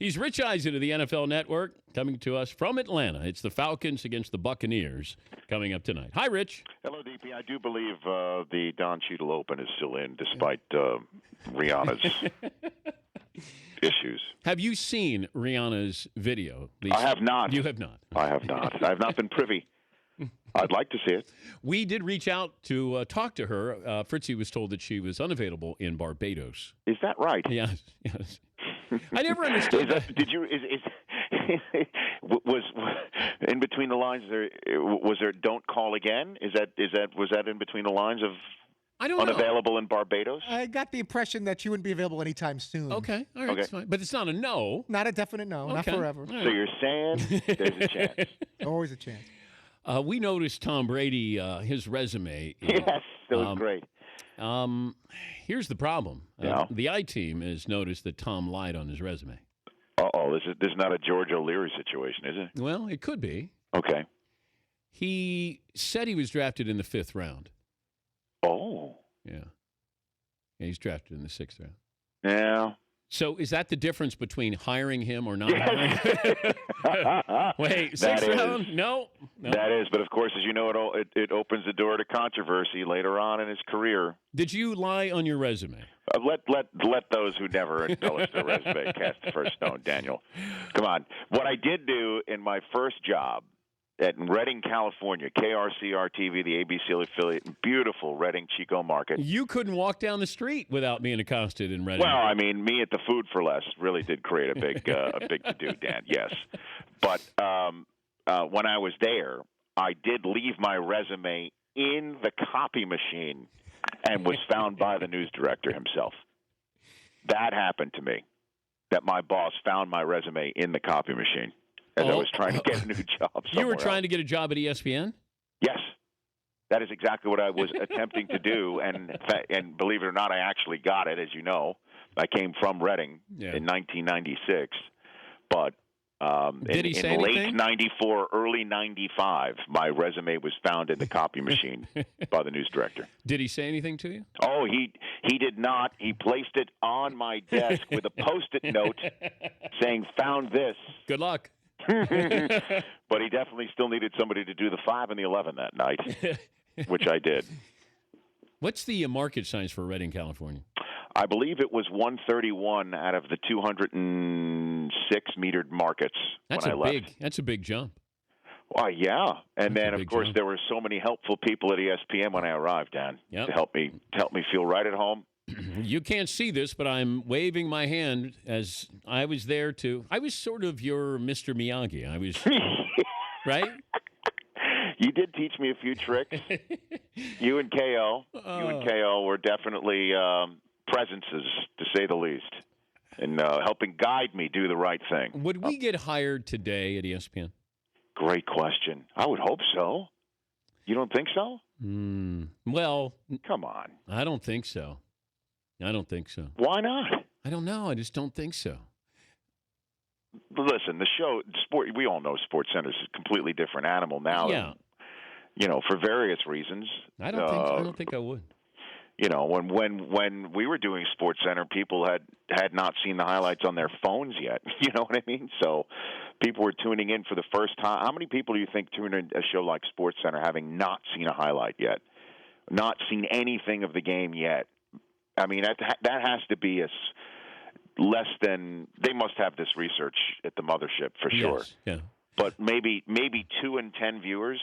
He's Rich Eisen of the NFL Network, coming to us from Atlanta. It's the Falcons against the Buccaneers coming up tonight. Hi, Rich. Hello, DP. I do believe the Don Cheadle Open is still in, despite Rihanna's issues. Have you seen Rihanna's video? I have not. You have not? I have not. I have not been privy. I'd like to see it. We did reach out to talk to her. Fritzy was told that she was unavailable in Barbados. Is that right? Yes. I never understood that. Did you? Was in between the lines? Was there? Don't call again. Was that in between the lines of? I don't unavailable know. in Barbados? I got the impression that you wouldn't be available anytime soon. Okay, all right, Okay. that's fine. But it's not a no. Not a definite no, not forever. All right. So you're saying there's a chance? Always a chance. We noticed Tom Brady, his resume. Yes, that was great. Here's the problem. Yeah. The I-Team has noticed that Tom lied on his resume. Uh-oh, this is not a George O'Leary situation, is it? Well, it could be. Okay. He said he was drafted in the 5th round. Oh. Yeah, he's drafted in the 6th round. Yeah. So is that the difference between hiring him or not hiring him? Wait, 6th round? No. That is, but of course, as you know, it opens the door to controversy later on in his career. Did you lie on your resume? Let those who never embellish their resume cast the first stone, Daniel. Come on. What I did do in my first job at Redding, California, KRCR-TV, the ABC affiliate, in beautiful Redding, Chico market. You couldn't walk down the street without being accosted in Redding. Well, I mean, me at the Food for Less really did create a big to-do, Dan, yes. But when I was there, I did leave my resume in the copy machine and was found by the news director himself. That happened to me, that my boss found my resume in the copy machine. As I was trying to get a new job somewhere. You were trying to get a job at ESPN? Yes. That is exactly what I was attempting to do, and believe it or not, I actually got it, as you know. I came from Reading in 1996, but Did he say in late anything? 94, early 95, my resume was found in the copy machine by the news director. Did he say anything to you? Oh, he did not. He placed it on my desk with a Post-it note saying, "Found this." Good luck. But he definitely still needed somebody to do the 5 and the 11 that night, which I did. What's the market size for Redding, California? I believe it was 131 out of the 206 metered markets when I left. That's a big jump. Well, yeah. And That's then, of course, there were so many helpful people at ESPN when I arrived, Dan, to help me feel right at home. You can't see this, but I'm waving my hand as I was there too. I was sort of your Mr. Miyagi. I was, right? You did teach me a few tricks. You and KO were definitely presences, to say the least, and helping guide me do the right thing. Would we get hired today at ESPN? Great question. I would hope so. You don't think so? Well, come on. I don't think so. Why not? I don't know. I just don't think so. Listen, the show, sport. We all know SportsCenter is a completely different animal now. Yeah. For various reasons. I don't think I would. When we were doing SportsCenter, people had not seen the highlights on their phones yet. You know what I mean? So people were tuning in for the first time. How many people do you think tune in a show like SportsCenter having not seen a highlight yet, not seen anything of the game yet? I mean, that has to be less than. They must have this research at the mothership for sure. Yes, yeah. But maybe 2 in 10 viewers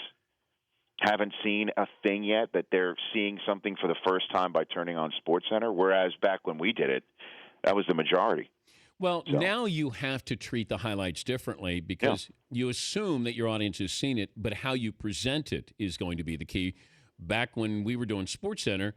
haven't seen a thing yet, that they're seeing something for the first time by turning on SportsCenter, whereas back when we did it, that was the majority. Well, now you have to treat the highlights differently because you assume that your audience has seen it, but how you present it is going to be the key. Back when we were doing SportsCenter,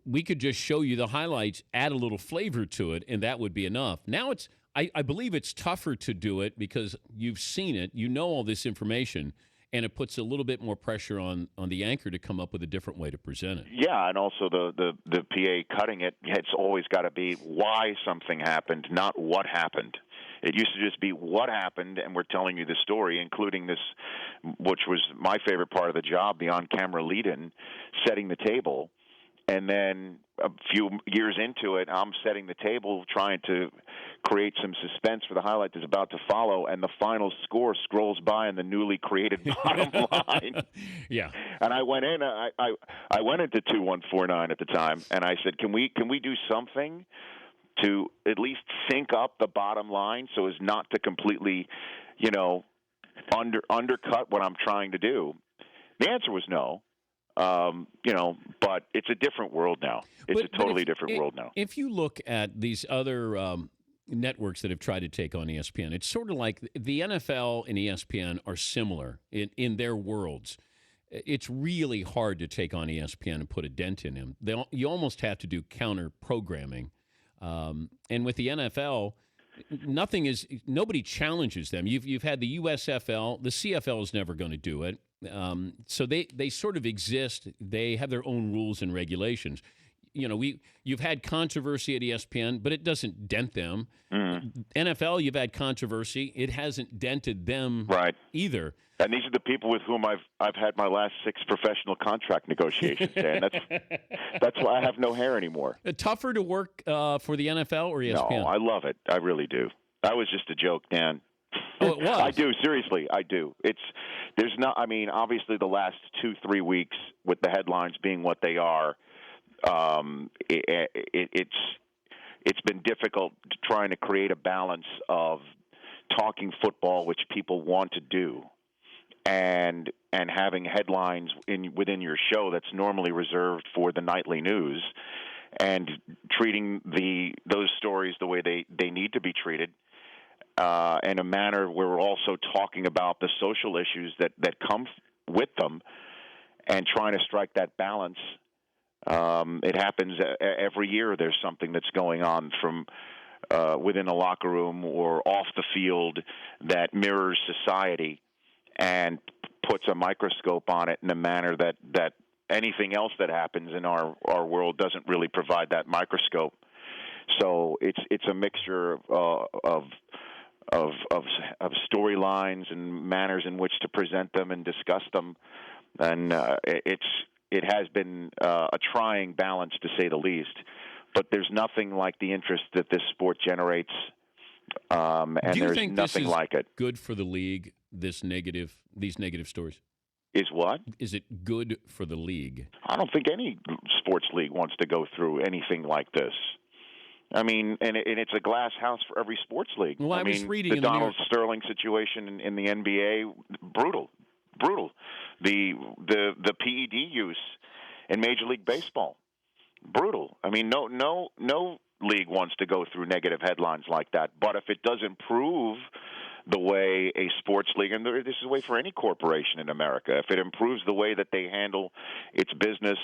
we could just show you the highlights, add a little flavor to it, and that would be enough. Now I believe it's tougher to do it because you've seen it, you know all this information, and it puts a little bit more pressure on the anchor to come up with a different way to present it. Yeah, and also the PA cutting it, it's always got to be why something happened, not what happened. It used to just be what happened, and we're telling you the story, including this, which was my favorite part of the job, the on-camera lead-in, setting the table. And then a few years into it, I'm setting the table, trying to create some suspense for the highlight that's about to follow, and the final score scrolls by in the newly created bottom line. Yeah. And I went in. I went into 2149 at the time, and I said, "Can we do something to at least sync up the bottom line so as not to completely, undercut what I'm trying to do?" The answer was no. But it's a different world now. It's a totally different world now. If you look at these other networks that have tried to take on ESPN, it's sort of like the NFL and ESPN are similar in their worlds. It's really hard to take on ESPN and put a dent in them. You almost have to do counter programming. And with the NFL, nobody challenges them. You've had the USFL, the CFL is never going to do it. So they sort of exist. They have their own rules and regulations. You've had controversy at ESPN, but it doesn't dent them. NFL, you've had controversy. It hasn't dented them either. And these are the people with whom I've had my last 6 professional contract negotiations. Dan. That's why I have no hair anymore. Tougher to work for the NFL or ESPN? No, I love it. I really do. That was just a joke, Dan. Oh, it was. I do, seriously. I do. Obviously the last 2-3 weeks with the headlines being what they are, it's been difficult trying to create a balance of talking football, which people want to do, and having headlines within your show that's normally reserved for the nightly news, and treating those stories the way they need to be treated, in a manner where we're also talking about the social issues that come with them, and trying to strike that balance. It happens every year. There's something that's going on from within a locker room or off the field that mirrors society and puts a microscope on it in a manner that anything else that happens in our world doesn't really provide that microscope. So it's a mixture of storylines and manners in which to present them and discuss them, and it has been a trying balance, to say the least. But there's nothing like the interest that this sport generates, and there's nothing like it. Good for the league. These negative stories. Is what? Is it good for the league? I don't think any sports league wants to go through anything like this. I mean, and it's a glass house for every sports league. Well, I was reading the Donald Sterling situation in the NBA, brutal. The PED use in Major League Baseball, brutal. I mean, no league wants to go through negative headlines like that. But if it does improve the way a sports league, and this is the way for any corporation in America, if it improves the way that they handle its business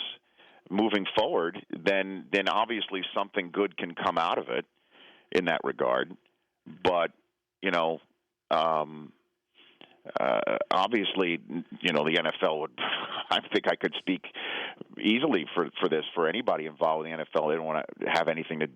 moving forward, then obviously something good can come out of it in that regard. But obviously, the NFL would. I think I could speak easily for anybody involved in the NFL. They don't want to have anything to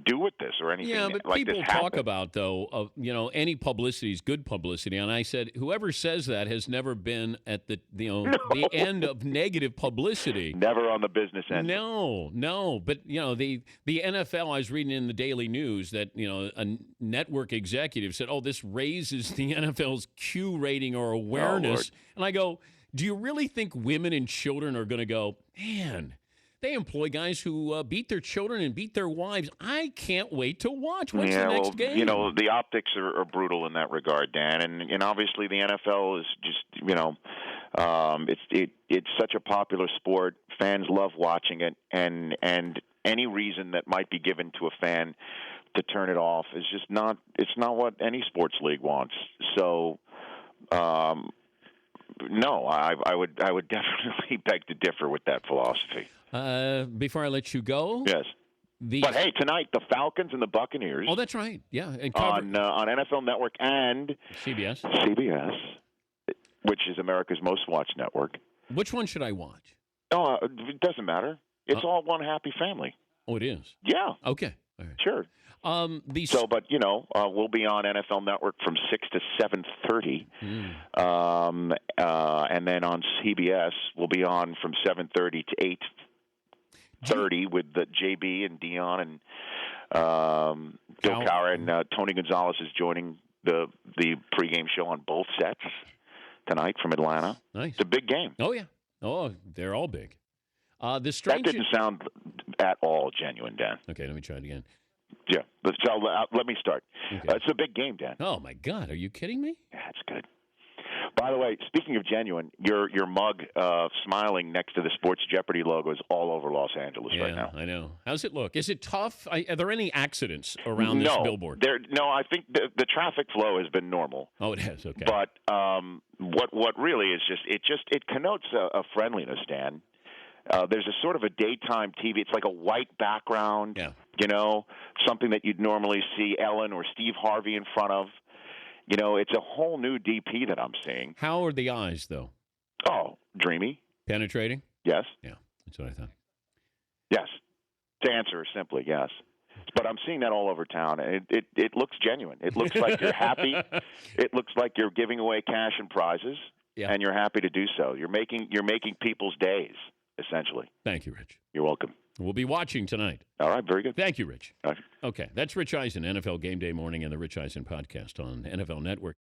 do with this or anything. Yeah, but like people this talk happen. about though, any publicity is good publicity, and I said whoever says that has never been at the the end of negative publicity. Never on the business end. No. But the NFL. I was reading in the Daily News that a network executive said, "Oh, this raises the NFL's Q rating or awareness," and I go, "Do you really think women and children are going to go, man?" They employ guys who beat their children and beat their wives. I can't wait to watch. What's the next game? The optics are brutal in that regard, Dan. And obviously the NFL is just, it's such a popular sport. Fans love watching it. And any reason that might be given to a fan to turn it off is just it's not what any sports league wants. So, no, I would definitely beg to differ with that philosophy. Before I let you go, yes. But hey, tonight the Falcons and the Buccaneers. Oh, that's right. Yeah, and on NFL Network and CBS, which is America's most watched network. Which one should I watch? Oh, it doesn't matter. It's all one happy family. Oh, it is. Yeah. Okay. All right. Sure. We'll be on NFL Network from 6 to 7:30, and then on CBS we'll be on from 7:30 to 8. 30 with the JB and Dion and Bill Cowher and Tony Gonzalez is joining the pregame show on both sets tonight from Atlanta. Nice. It's a big game. Oh, yeah. Oh, they're all big. That didn't sound at all genuine, Dan. Okay, let me try it again. Yeah, let me start. Okay. It's a big game, Dan. Oh, my God. Are you kidding me? Yeah, it's good. By the way, speaking of genuine, your mug smiling next to the Sports Jeopardy logo is all over Los Angeles right now. I know. How's it look? Is it tough? Are there any accidents around this billboard? No, I think the traffic flow has been normal. Oh, it has. Okay. But what really is it connotes a friendliness, Dan. There's a sort of a daytime TV. It's like a white background. Yeah. Something that you'd normally see Ellen or Steve Harvey in front of. It's a whole new DP that I'm seeing. How are the eyes, though? Oh, dreamy. Penetrating? Yes. Yeah, that's what I thought. Yes. To answer simply, yes. But I'm seeing that all over town. It looks genuine. It looks like you're happy. It looks like you're giving away cash and prizes, and you're happy to do so. You're making people's days, essentially. Thank you, Rich. You're welcome. We'll be watching tonight. All right, very good. Thank you, Rich. All right. Okay, that's Rich Eisen, NFL Game Day Morning and the Rich Eisen Podcast on NFL Network.